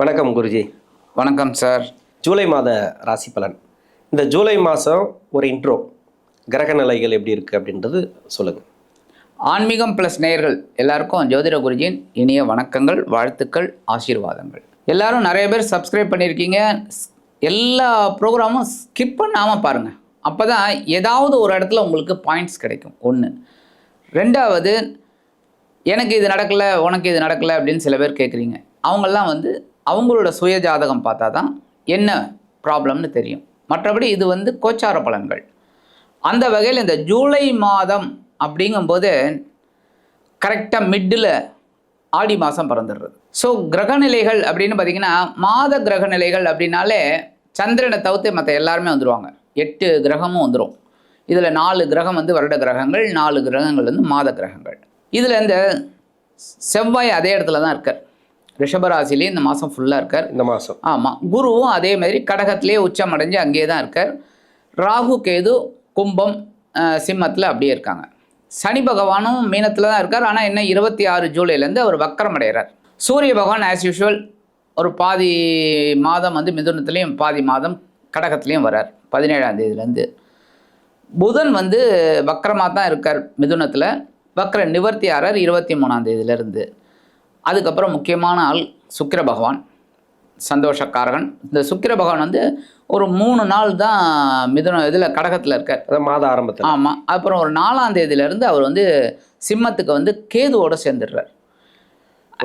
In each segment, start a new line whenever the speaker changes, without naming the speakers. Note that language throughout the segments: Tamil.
வணக்கம் குருஜி.
வணக்கம் சார்.
ஜூலை மாத ராசி பலன். இந்த ஜூலை மாதம் ஒரு இன்ட்ரோ, கிரக நிலைகள் எப்படி இருக்குது அப்படின்றது சொல்லுங்கள்.
ஆன்மீகம் ப்ளஸ் நேயர்கள் எல்லாருக்கும் ஜோதிட குருஜியின் இனிய வணக்கங்கள், வாழ்த்துக்கள், ஆசீர்வாதங்கள். எல்லாரும் நிறைய பேர் சப்ஸ்கிரைப் பண்ணியிருக்கீங்க. எல்லா ப்ரோக்ராமும் ஸ்கிப் பண்ணாமல் பாருங்கள். அப்போ தான் ஏதாவது ஒரு இடத்துல உங்களுக்கு பாயிண்ட்ஸ் கிடைக்கும். ஒன்று. ரெண்டாவது, எனக்கு இது நடக்கலை, உனக்கு இது நடக்கலை அப்படின்னு சில பேர் கேட்குறீங்க. அவங்கெல்லாம் அவங்களோட சுய ஜாதகம் பார்த்தா தான் என்ன ப்ராப்ளம்னு தெரியும். மற்றபடி இது கோச்சார பலன்கள். அந்த வகையில் இந்த ஜூலை மாதம் அப்படிங்கும்போது கரெக்டாக மிட்டில் ஆடி மாதம் பிறந்துடுறது. ஸோ கிரகநிலைகள் அப்படின்னு பார்த்திங்கன்னா, மாத கிரகநிலைகள் அப்படின்னாலே சந்திரனை தவிர்த்து மற்ற எல்லாருமே வந்துடுவாங்க. 8 கிரகமும் வந்துடும். இதில் 4 கிரகம் வருட கிரகங்கள், 4 கிரகங்கள் மாத கிரகங்கள். இதில் இந்த செவ்வாய் அதே இடத்துல தான் இருக்கார். ரிஷபராசிலே இந்த மாதம் ஃபுல்லாக இருக்கார்.
இந்த மாதம்
ஆமாம். குருவும் அதே மாதிரி கடகத்திலே உச்சம் அடைஞ்சு அங்கேயே தான் இருக்கார். ராகு கேது கும்பம் சிம்மத்தில் அப்படியே இருக்காங்க. சனி பகவானும் மீனத்தில் தான் இருக்கார். ஆனால் என்ன 26 ஜூலைலேருந்து அவர் வக்கரம் அடைகிறார். சூரிய பகவான் ஆஸ் யூஷுவல் ஒரு பாதி மாதம் மிதுனத்துலேயும் பாதி மாதம் கடகத்துலேயும் வரார் 17ஆம் தேதியிலேருந்து. புதன் வக்கரமாக தான் இருக்கார் மிதுனத்தில். வக்கர நிவர்த்தி ஆறார் 23ஆம் தேதியிலேருந்து. அதுக்கப்புறம் முக்கியமான ஆள் சுக்கிர பகவான், சந்தோஷக்காரகன். இந்த சுக்கிர பகவான் ஒரு 3 நாள் தான் இதில் கடகத்தில் இருக்கார்,
மாத ஆரம்பத்தில்.
ஆமாம். அப்புறம் ஒரு 4ஆம் தேதியிலேருந்து அவர் சிம்மத்துக்கு கேதுவோடு சேர்ந்துடுறார்.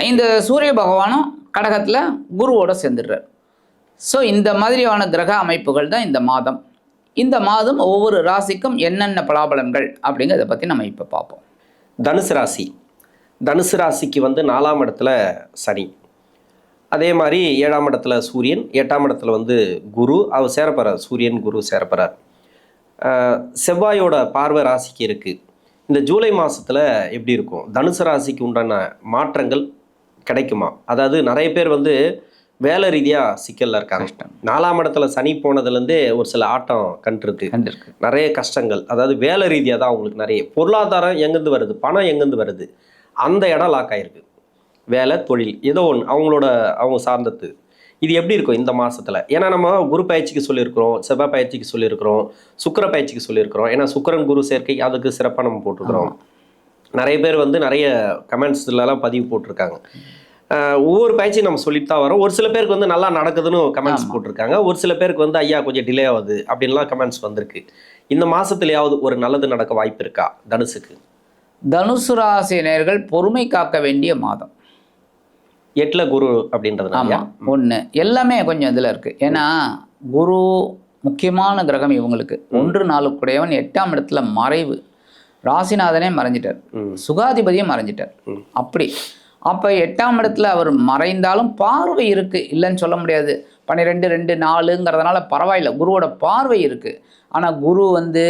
இந்த சூரிய பகவானும் கடகத்தில் குருவோடு சேர்ந்துடுறார். ஸோ இந்த மாதிரியான கிரக அமைப்புகள் தான் இந்த மாதம். இந்த மாதம் ஒவ்வொரு ராசிக்கும் என்னென்ன பலாபலன்கள் அப்படிங்கிறத பற்றி நம்ம இப்போ பார்ப்போம்.
தனுசு ராசி. தனுசு ராசிக்கு 4ஆம் இடத்துல சனி, அதே மாதிரி 7ஆம் இடத்துல சூரியன், 8ஆம் இடத்துல குரு அவர் சேரப்போறார். சூரியன் குரு சேரப்போறார். செவ்வாயோட பார்வை ராசிக்கு இருக்குது. இந்த ஜூலை மாதத்தில் எப்படி இருக்கும்? தனுசு ராசிக்கு உண்டான மாற்றங்கள் கிடைக்குமா? அதாவது நிறைய பேர் வேலை ரீதியாக சிக்கலில் இருக்காங்க. 4ஆம் இடத்துல சனி போனதுலேருந்தே ஒரு சில ஆட்டம் கண்டிருக்கு. நிறைய கஷ்டங்கள், அதாவது வேலை ரீதியாக தான் அவங்களுக்கு நிறைய பொருளாதாரம் எங்கேருந்து வருது, பணம் எங்கேருந்து வருது, அந்த இடம் லாக் ஆகிருக்கு. வேலை தொழில் ஏதோ ஒன்று அவங்க சார்ந்தது. இது எப்படி இருக்கும் இந்த மாதத்தில்? ஏன்னா நம்ம குரு பயிற்சிக்கு சொல்லியிருக்கிறோம், செவ்வாய் பயிற்சிக்கு சொல்லியிருக்கிறோம், சுக்கிர பயிற்சிக்கு சொல்லியிருக்கிறோம். ஏன்னா சுக்கிரன் குரு சேர்க்கை அதுக்கு சிறப்பாக நம்ம போட்டிருக்கிறோம். நிறைய பேர் நிறைய கமெண்ட்ஸ்லாம் பதிவு போட்டிருக்காங்க. ஒவ்வொரு பயிற்சியும் நம்ம சொல்லிட்டு தான் வரோம். ஒரு சில பேருக்கு நல்லா நடக்குதுன்னு கமெண்ட்ஸ் போட்டிருக்காங்க. ஒரு சில பேருக்கு ஐயா கொஞ்சம் டிலே ஆகுது அப்படின்லாம் கமெண்ட்ஸ் வந்திருக்கு. இந்த மாதத்துலையாவது ஒரு நல்லது நடக்க வாய்ப்பு இருக்கா தனுசுக்கு?
தனுசு ராசி நேயர்கள் பொறுமை காக்க வேண்டிய மாதம்.
8ல் குரு அப்படின்றது.
ஆமாம். ஒன்று எல்லாமே கொஞ்சம் இதில் இருக்குது. ஏன்னா குரு முக்கியமான கிரகம் இவங்களுக்கு. 1-4 கூடையவன் 8ஆம் இடத்துல மறைவு. ராசிநாதனே மறைஞ்சிட்டார், சுகாதிபதியும் மறைஞ்சிட்டார். அப்போ 8ஆம் இடத்துல அவர் மறைந்தாலும் பார்வை இருக்குது, இல்லைன்னு சொல்ல முடியாது. 12-2-4ங்கிறதுனால பரவாயில்ல, குருவோட பார்வை இருக்குது. ஆனால் குரு அங்கே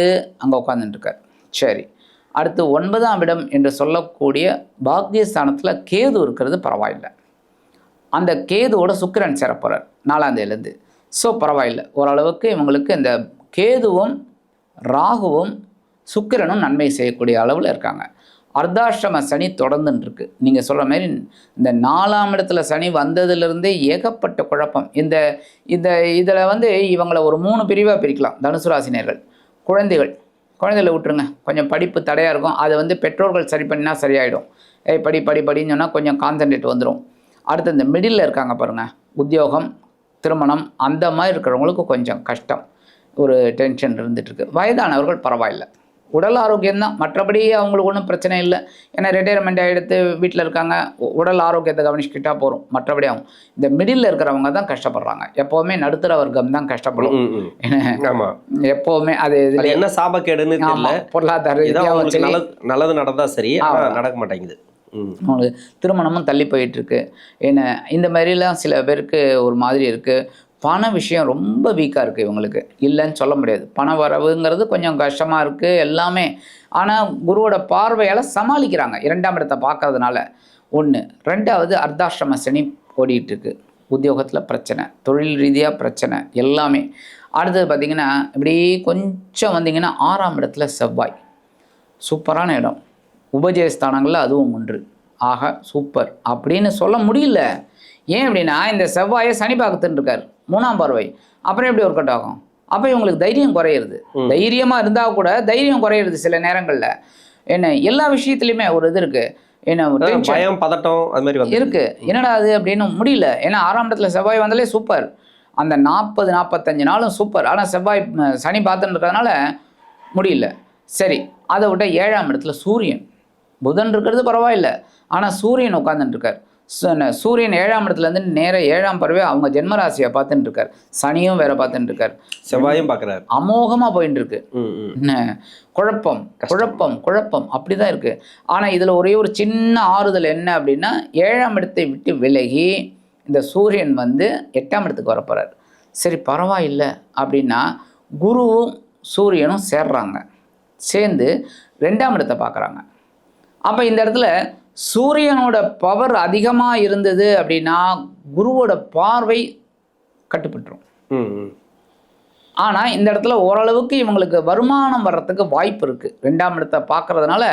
உட்காந்துட்டுருக்கார். சரி, அடுத்து 9ஆம் இடம் என்று சொல்லக்கூடிய பாக்யஸ்தானத்தில் கேது இருக்கிறது பரவாயில்லை. அந்த கேதுவோட சுக்கிரன் சேரப்போகிறார் 4ஆம் தேதியிலேருந்து. ஸோ பரவாயில்லை, ஓரளவுக்கு இவங்களுக்கு இந்த கேதுவும் ராகுவும் சுக்கிரனும் நன்மை செய்யக்கூடிய அளவில் இருக்காங்க. அர்த்தாஷ்டம சனி தொடர்ந்துருக்கு. நீங்கள் சொல்கிற மாதிரி இந்த 4ஆம் இடத்துல சனி வந்ததுலேருந்தே ஏகப்பட்ட குழப்பம். இதில் இவங்களை ஒரு 3 பிரிவாக பிரிக்கலாம். தனுசு ராசினியர்கள் குழந்தைகளை விட்டுருங்க, கொஞ்சம் படிப்பு தடையாக இருக்கும். அதை பெற்றோர்கள் சரி பண்ணினா சரியாயிடும். படின்னு சொன்னால் கொஞ்சம் கான்சன்ட்ரேட் வந்துடும். அடுத்து இந்த மிடில் இருக்காங்க பாருங்கள், உத்தியோகம் திருமணம் அந்த மாதிரி இருக்கிறவங்களுக்கு கொஞ்சம் கஷ்டம், ஒரு டென்ஷன் இருந்துகிட்ருக்கு. வயதானவர்கள் பரவாயில்லை, உடல் ஆரோக்கியம்தான். மற்றபடி அவங்களுக்கு ஒன்றும் பிரச்சனை இல்லை. ஏன்னா ரிட்டையர்மெண்ட் எடுத்து வீட்டில் இருக்காங்க, உடல் ஆரோக்கியத்தை கவனிச்சுக்கிட்டால் போகிறோம். மற்றபடி அவங்க இந்த மிடில் இருக்கிறவங்க தான் கஷ்டப்படுறாங்க. எப்போவுமே நடுத்தர வர்க்கம் தான் கஷ்டப்படும். எப்போவுமே அது
என்ன சாபக்கேடுன்னு
பொருளாதார
நல்லது நடந்தால் சரி, நடக்க மாட்டேங்குது.
அவங்களுக்கு திருமணமும் தள்ளி போயிட்டுருக்கு. ஏன்னா இந்த மாதிரிலாம் சில பேருக்கு ஒரு மாதிரி இருக்குது. பண விஷயம் ரொம்ப வீக்காக இருக்குது இவங்களுக்கு, இல்லைன்னு சொல்ல முடியாது. பண வரவுங்கிறது கொஞ்சம் கஷ்டமாக இருக்குது எல்லாமே. ஆனால் குருவோட பார்வையால் சமாளிக்கிறாங்க, 2ஆம் இடத்தை பார்க்கறதுனால. ஒன்று. 2வது அர்த்தாஷ்டம சனி ஓடிட்டுருக்கு. உத்தியோகத்தில் பிரச்சனை, தொழில் ரீதியாக பிரச்சனை எல்லாமே. அடுத்தது பார்த்திங்கன்னா இப்படி கொஞ்சம் வந்திங்கன்னா 6ஆம் இடத்துல செவ்வாய், சூப்பரான இடம். உபஜயஸ்தானங்களில் அதுவும் ஒன்று. ஆக சூப்பர் அப்படின்னு சொல்ல முடியல. ஏன் அப்படின்னா இந்த செவ்வாயை சனி பார்த்துட்டு இருக்காரு 3ஆம் பார்வை. அப்புறம் எப்படி ஒர்க் அவுட் ஆகும்? அப்போ இவங்களுக்கு தைரியம் குறையிறது. தைரியமாக இருந்தால் கூட தைரியம் குறையிறது சில நேரங்களில். என்ன எல்லா விஷயத்துலையுமே ஒரு இது இருக்குது. என்ன
பயம், பதட்டம் அது மாதிரி
இருக்கு. என்னடா அது அப்படின்னு முடியல. ஏன்னா 6ஆம் இடத்துல செவ்வாய் வந்தாலே சூப்பர். அந்த 40-45 நாளும் சூப்பர். ஆனால் செவ்வாய் சனி பார்த்துட்டு இருக்கிறதுனால முடியல. சரி, அதை விட்ட 7ஆம் இடத்துல சூரியன். புதன் இருக்கிறது பரவாயில்ல, ஆனால் சூரியன் உட்காந்துட்டு இருக்கார். சூரியன் 7ஆம் இடத்துலேருந்து நேராக 7ஆம் பார்வை அவங்க ஜென்மராசியை பார்த்துட்டு இருக்கார். சனியும் வேற பார்த்துட்டு இருக்கார்.
செவ்வாயும் பார்க்குறாரு.
அமோகமாக போயிட்டு இருக்கு. என்ன குழப்பம் குழப்பம் குழப்பம் அப்படிதான் இருக்கு. ஆனால் இதில் ஒரே ஒரு சின்ன ஆறுதல் என்ன அப்படின்னா, 7ஆம் இடத்தை விட்டு விலகி இந்த சூரியன் வந்து 8ஆம் இடத்துக்கு வரப்போறார். சரி பரவாயில்லை அப்படின்னா குருவும் சூரியனும் சேர்றாங்க. சேர்ந்து 2ஆம் இடத்தை பார்க்குறாங்க. அப்போ இந்த இடத்துல சூரியனோட பவர் அதிகமாக இருந்தது அப்படின்னா குருவோட பார்வை கட்டுப்பட்டுரும். ஆனால் இந்த இடத்துல ஓரளவுக்கு இவங்களுக்கு வருமானம் வர்றதுக்கு வாய்ப்பு இருக்குது. 2ஆம் இடத்தை பார்க்கறதுனால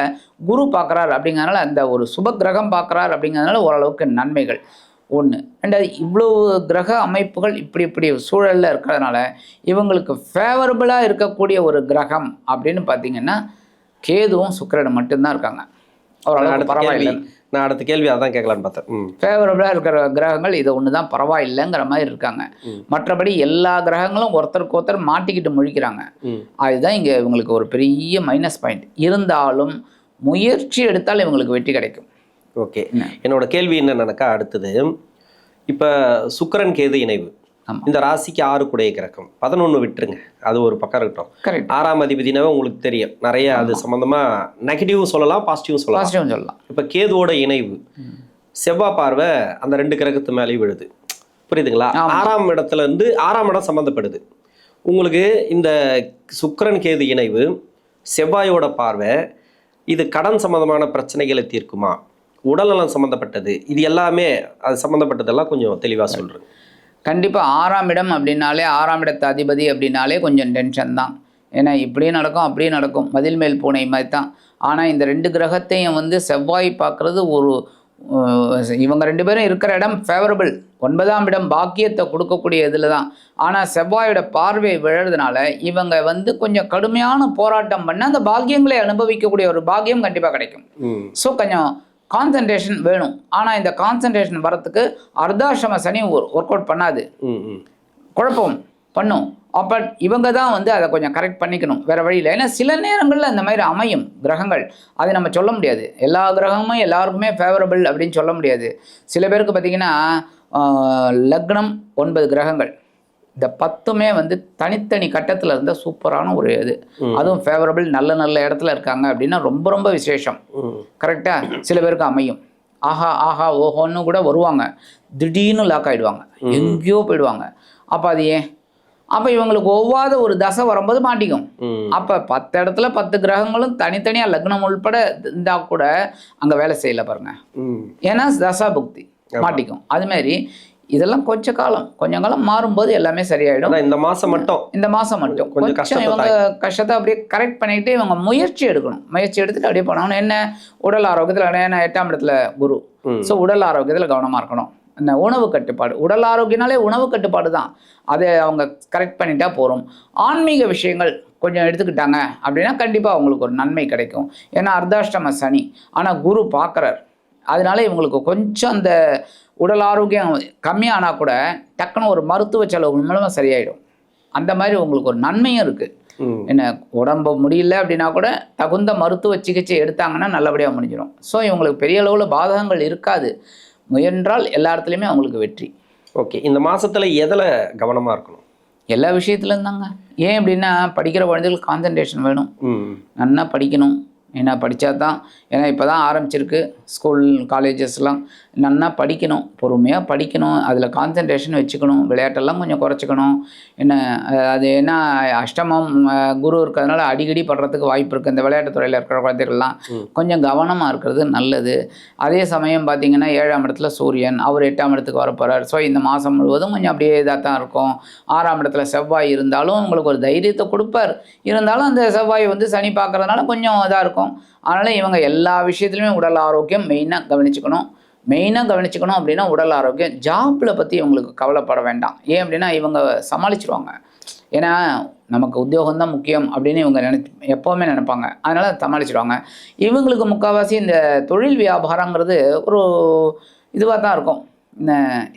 குரு பார்க்குறாரு அப்படிங்கிறதுனால, அந்த ஒரு சுப கிரகம் பார்க்குறாரு அப்படிங்கிறதுனால ஓரளவுக்கு நன்மைகள். ஒன்று. ரெண்டாவது, இவ்வளோ கிரக அமைப்புகள் இப்படி சூழலில் இருக்கிறதுனால இவங்களுக்கு ஃபேவரபுளாக இருக்கக்கூடிய ஒரு கிரகம் அப்படின்னு பார்த்தீங்கன்னா கேதுவும் சுக்கிரனும் மட்டும்தான் இருக்காங்க. ஓரளவுக்கு பரவாயில்லை.
நான் அடுத்த கேள்வி அதான் கேட்கலான்னு பார்த்தேன்.
ஃபேவரபுளாக இருக்கிற கிரகங்கள் இது ஒன்று தான் பரவாயில்லைங்கிற மாதிரி இருக்காங்க. மற்றபடி எல்லா கிரகங்களும் ஒருத்தருக்கு ஒருத்தர் மாட்டிக்கிட்டு முழிக்கிறாங்க. அதுதான் இங்கே இவங்களுக்கு ஒரு பெரிய மைனஸ் பாயிண்ட். இருந்தாலும் முயற்சி எடுத்தால் இவங்களுக்கு வெற்றி கிடைக்கும்.
ஓகே, என்னோட கேள்வி என்னன்னாக்கா, அடுத்தது இப்போ சுக்கிரன் கேது இணைவு இந்த ராசிக்கு 6 குடைய கிரகம். 11 விட்டுருங்க, அது ஒரு பக்கம் இருக்கட்டும்.
கரெக்ட்.
6ஆம் அதிபதினாவே உங்களுக்கு தெரியும் நிறைய அது சம்பந்தமா நெகட்டிவும் சொல்லலாம், பாசிட்டிவும் சொல்லலாம். இப்போ கேதுவோட இணைவு, செவ்வாய் பார்வை அந்த 2 கிரகத்து மேலேயும் விழுது. புரியுதுங்களா? 6ஆம் இடத்துல இருந்து 6ஆம் இடம் சம்மந்தப்படுது உங்களுக்கு. இந்த சுக்கிரன் கேது இணைவு, செவ்வாயோட பார்வை, இது கடன் சம்பந்தமான பிரச்சனைகளை தீர்க்குமா? உடல்நலம் சம்மந்தப்பட்டது, இது எல்லாமே அது சம்மந்தப்பட்டதெல்லாம் கொஞ்சம் தெளிவாக சொல்கிறேன்.
கண்டிப்பாக 6ஆம் இடம் அப்படின்னாலே, 6ஆம் இடத்து அதிபதி அப்படின்னாலே கொஞ்சம் டென்ஷன் தான். ஏன்னா இப்படியும் நடக்கும் அப்படியே நடக்கும், மதில் மேல் பூனை மாதிரி தான். ஆனால் இந்த 2 கிரகத்தையும் வந்து செவ்வாய் பார்க்குறது ஒரு இவங்க 2 பேரும் இருக்கிற இடம் ஃபேவரபிள். 9ஆம் இடம் பாக்கியத்தை கொடுக்கக்கூடிய இதில் தான். ஆனால் செவ்வாயோட பார்வை விழுறதுனால இவங்க வந்து கொஞ்சம் கடுமையான போராட்டம் பண்ண அந்த பாக்கியங்களை அனுபவிக்கக்கூடிய ஒரு பாக்கியம் கண்டிப்பாக கிடைக்கும். ஸோ கொஞ்சம் கான்சன்ட்ரேஷன் வேணும். ஆனால் இந்த கான்சன்ட்ரேஷன் வரத்துக்கு அர்த்தாஷ்டம சனி ஒர்க் அவுட் பண்ணாது, குழப்பம் பண்ணும். அப்போ இவங்க தான் வந்து அதை கொஞ்சம் கரெக்ட் பண்ணிக்கணும், வேறு வழியில். ஏன்னா சில நேரங்களில் இந்த மாதிரி அமையும் கிரகங்கள், அதை நம்ம சொல்ல முடியாது. எல்லா கிரகமும் எல்லாருக்குமே ஃபேவரபிள் அப்படின்னு சொல்ல முடியாது. சில பேருக்கு பார்த்திங்கன்னா லக்னம் 9 கிரகங்கள், இந்த 10மே வந்து தனித்தனி கட்டத்தில் இருந்தால் சூப்பரான ஒரு இது. அதுவும் ஃபேவரபிள் நல்ல இடத்துல இருக்காங்க அப்படின்னா ரொம்ப ரொம்ப விசேஷம். கரெக்டாக சில பேருக்கு அமையும். ஆஹா ஓஹோன்னு கூட வருவாங்க, திடீர்னு லாக் ஆகிடுவாங்க, எங்கேயோ போயிடுவாங்க. அப்போ அது ஏன்? அப்போ இவங்களுக்கு ஒவ்வாத ஒரு தசை வரும்போது மாட்டிக்கும். அப்போ 10 இடத்துல 10 கிரகங்களும் தனித்தனியாக லக்னம் உள்பட இருந்தால் கூட அங்கே வேலை செய்யலை பாருங்க. ஏன்னா தசா புக்தி மாட்டிக்கும். அதுமாரி இதெல்லாம் கொஞ்ச காலம் மாறும்போது எல்லாமே சரியாயிடும். இந்த மாதம் மட்டும் கொஞ்சம் இவங்க கஷ்டத்தை அப்படியே கரெக்ட் பண்ணிக்கிட்டு இவங்க முயற்சி எடுக்கணும். முயற்சி எடுத்துட்டு அப்படியே போனாங்கன்னு என்ன, உடல் ஆரோக்கியத்தில் ஏன்னா 8ஆம் இடத்துல குரு. ஸோ உடல் ஆரோக்கியத்தில் கவனமாக இருக்கணும். இந்த உணவு கட்டுப்பாடு, உடல் ஆரோக்கியனாலே உணவு கட்டுப்பாடு தான், அதை அவங்க கரெக்ட் பண்ணிட்டா போகிறோம். ஆன்மீக விஷயங்கள் கொஞ்சம் எடுத்துக்கிட்டாங்க அப்படின்னா கண்டிப்பாக அவங்களுக்கு ஒரு நன்மை கிடைக்கும். ஏன்னா அர்த்தாஷ்டம சனி, ஆனால் குரு பார்க்குறார். அதனால இவங்களுக்கு கொஞ்சம் அந்த உடல் ஆரோக்கியம் கம்மியானால் கூட டக்குன்னு ஒரு மருத்துவ செலவு மூலமாக சரியாயிடும். அந்த மாதிரி உங்களுக்கு ஒரு நன்மையும் இருக்குது. என்ன உடம்பு முடியல அப்படின்னா கூட தகுந்த மருத்துவ சிகிச்சை எடுத்தாங்கன்னா நல்லபடியாக முடிஞ்சிடும். ஸோ இவங்களுக்கு பெரிய அளவில் பாதகங்கள் இருக்காது. முயன்றால் எல்லா இடத்துலையுமே அவங்களுக்கு வெற்றி.
ஓகே, இந்த மாதத்தில் எதில் கவனமாக இருக்கணும்?
எல்லா விஷயத்துலையும் தாங்க. ஏன் அப்படின்னா படிக்கிற குழந்தைகளுக்கு கான்சன்ட்ரேஷன் வேணும், நல்லா படிக்கணும். ஏன்னா படித்தா தான், ஏன்னா இப்போ தான் ஆரம்பிச்சிருக்கு ஸ்கூல் காலேஜஸ்லாம், நல்லா படிக்கணும், பொறுமையாக படிக்கணும், அதில் கான்சன்ட்ரேஷன் வச்சுக்கணும். விளையாட்டெல்லாம் கொஞ்சம் குறைச்சிக்கணும். என்ன அது என்ன அஷ்டமம் குரு இருக்கிறதுனால அடிக்கடி படுறதுக்கு வாய்ப்பு இருக்குது. இந்த விளையாட்டுத்துறையில் இருக்கிற குழந்தைகள்லாம் கொஞ்சம் கவனமாக இருக்கிறது நல்லது. அதே சமயம் பார்த்திங்கன்னா 7ஆம் இடத்துல சூரியன், அவர் 8ஆம் இடத்துக்கு வரப்போகிறார். ஸோ இந்த மாதம் முழுவதும் கொஞ்சம் அப்படியே இதாக தான் இருக்கும். 6ஆம் இடத்துல செவ்வாய் இருந்தாலும் உங்களுக்கு ஒரு தைரியத்தை கொடுப்பார். இருந்தாலும் அந்த செவ்வாய் வந்து சனி பார்க்குறதுனால கொஞ்சம் இதாக இருக்கும். அதனால் இவங்க எல்லா விஷயத்துலையுமே உடல் ஆரோக்கியம் மெயினாக கவனிச்சுக்கணும். மெயினாக கவனிச்சுக்கணும் அப்படின்னா உடல் ஆரோக்கியம். ஜாப்பில் பற்றி இவங்களுக்கு கவலைப்பட வேண்டாம். ஏன் அப்படின்னா இவங்க சமாளிச்சிருவாங்க. ஏன்னா நமக்கு உத்தியோகம் தான் முக்கியம் அப்படின்னு இவங்க எப்போவுமே நினைப்பாங்க. அதனால் சமாளிச்சிடுவாங்க. இவங்களுக்கு முக்கால்வாசி இந்த தொழில் வியாபாரங்கிறது ஒரு இதுவாக தான் இருக்கும்.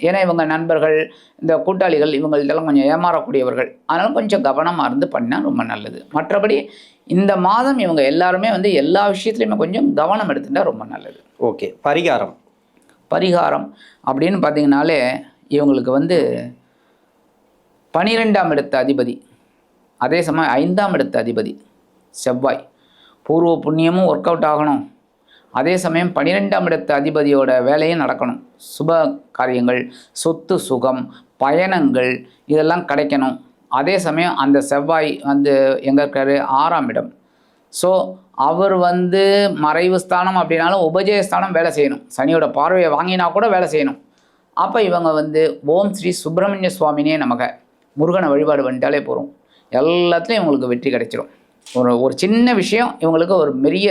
ஏன்னா இவங்க நண்பர்கள், இந்த கூட்டாளிகள் இவங்கள்ட்டெல்லாம் கொஞ்சம் ஏமாறக்கூடியவர்கள். அதனால் கொஞ்சம் கவனமாக இருந்து பண்ணால் ரொம்ப நல்லது. மற்றபடி இந்த மாதம் இவங்க எல்லாருமே வந்து எல்லா விஷயத்துலையுமே கொஞ்சம் கவனம் எடுத்துட்டா ரொம்ப நல்லது.
ஓகே. பரிகாரம்
அப்படின்னு பார்த்தீங்கன்னாலே இவங்களுக்கு வந்து 12ஆம் இடத்து அதிபதி, அதே சமயம் 5ஆம் இடத்து அதிபதி செவ்வாய். பூர்வ புண்ணியமும் ஒர்க் அவுட் ஆகணும், அதே சமயம் 12ஆம் இடத்து அதிபதியோட வேலையும் நடக்கணும். சுப காரியங்கள், சொத்து சுகம், பயணங்கள் இதெல்லாம் கிடைக்கணும். அதே சமயம் அந்த செவ்வாய் வந்து எங்கே இருக்காரு? 6ஆம் இடம். ஸோ அவர் வந்து மறைவு ஸ்தானம் அப்படின்னாலும் உபஜயஸ்தானம் வேலை செய்யணும். சனியோட பார்வையை வாங்கினா கூட வேலை செய்யணும். அப்போ இவங்க வந்து ஓம் ஸ்ரீ சுப்பிரமணிய சுவாமினே நமக்கு முருகனை வழிபாடு பண்ணிட்டாலே போகிறோம். எல்லாத்துலேயும் இவங்களுக்கு வெற்றி கிடைச்சிடும். ஒரு சின்ன விஷயம் இவங்களுக்கு ஒரு பெரிய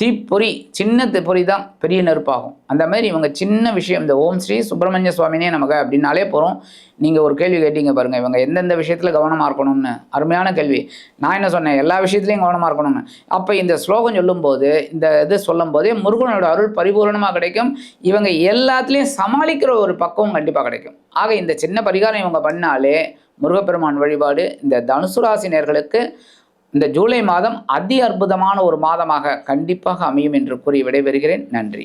தீப்பொறி, சின்ன பொறி தான் பெரிய நெருப்பாகும். அந்த மாதிரி இவங்க சின்ன விஷயம், இந்த ஓம் ஸ்ரீ சுப்பிரமணிய சுவாமினே நமக்கு அப்படின்னாலே போகிறோம். நீங்கள் ஒரு கேள்வி கேட்டீங்க பாருங்கள், இவங்க எந்தெந்த விஷயத்தில் கவனமாக இருக்கணும்னு. அருமையான கேள்வி. நான் என்ன சொன்னேன்? எல்லா விஷயத்துலையும் கவனமாக இருக்கணும்னு. அப்போ இந்த ஸ்லோகம் சொல்லும்போது, இந்த இது சொல்லும் போதே முருகனோட அருள் பரிபூரணமாக கிடைக்கும். இவங்க எல்லாத்துலேயும் சமாளிக்கிற ஒரு பக்குவம் கண்டிப்பாக கிடைக்கும். ஆக இந்த சின்ன பரிகாரம் இவங்க பண்ணாலே முருகப்பெருமான் வழிபாடு இந்த தனுசு ராசி நேயர்களுக்கு இந்த ஜூலை மாதம் அதி அற்புதமான ஒரு மாதமாக கண்டிப்பாக அமையும் என்று கூறி விடைபெறுகிறேன். நன்றி.